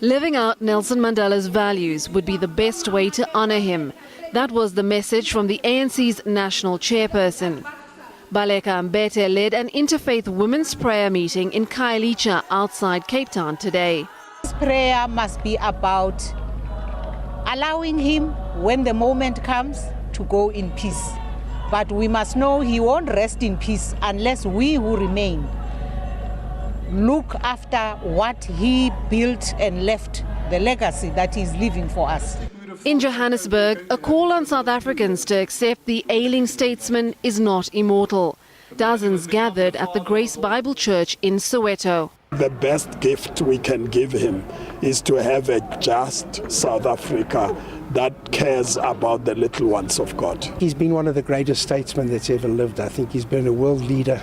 Living out Nelson Mandela's values would be the best way to honour him. That was the message from the ANC's national chairperson. Baleka Mbete led an interfaith women's prayer meeting in Khayelitsha outside Cape Town today. This prayer must be about allowing him, when the moment comes, to go in peace. But we must know he won't rest in peace unless we who remain look after what he built and left, the legacy that he's leaving for us. In Johannesburg, a call on South Africans to accept the ailing statesman is not immortal. Dozens gathered at the Grace Bible Church in Soweto. The best gift we can give him is to have a just South Africa that cares about the little ones of God. He's been one of the greatest statesmen that's ever lived. I think he's been a world leader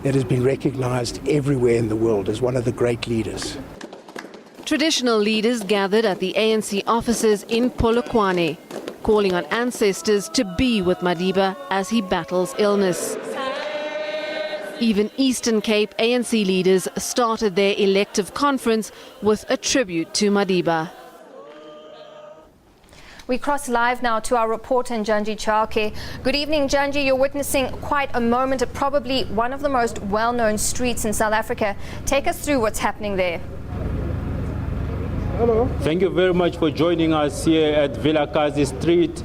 that has been recognized everywhere in the world as one of the great leaders. Traditional leaders gathered at the ANC offices in Polokwane, calling on ancestors to be with Madiba as he battles illness. Even Eastern Cape ANC leaders started their elective conference with a tribute to Madiba. We cross live now to our reporter Njanji Chauke. Good evening, Njanji. You're witnessing quite a moment at probably one of the most well-known streets in South Africa. Take us through what's happening there. Hello. Thank you very much for joining us here at Vilakazi Street.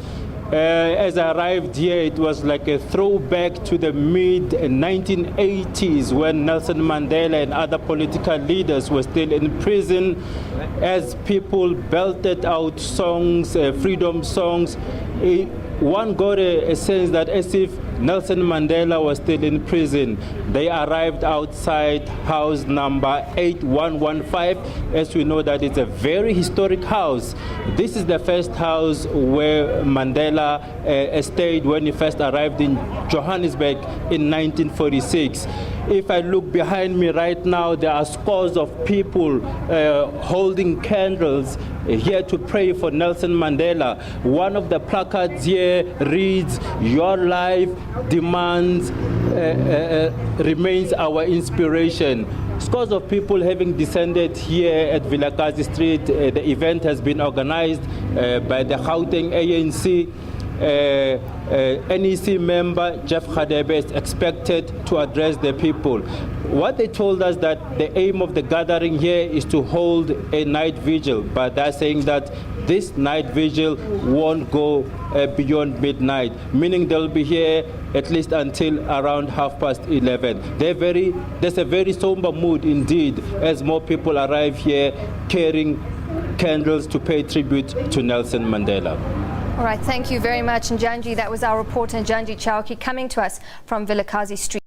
As I arrived here, it was like a throwback to the mid-1980s when Nelson Mandela and other political leaders were still in prison, as people belted out songs, freedom songs. One got a sense that as if Nelson Mandela was still in prison. They arrived outside house number 8115. As we know, that it's a very historic house. This is the first house where Mandela stayed when he first arrived in Johannesburg in 1946. If I look behind me right now, there are scores of people holding candles here to pray for Nelson Mandela. One of the placards here reads, "Your life demands remains our inspiration." Scores of people having descended here at Vilakazi Street. The event has been organized by the Gauteng ANC. NEC member Jeff Khadebe is expected to address the people. What they told us that the aim of the gathering here is to hold a night vigil, but they're saying that this night vigil won't go beyond midnight, meaning they'll be here at least until around 11:30. There's a very somber mood indeed as more people arrive here carrying candles to pay tribute to Nelson Mandela. All right, thank you very much, Njanji. That was our reporter Njanji Chauke coming to us from Vilakazi Street.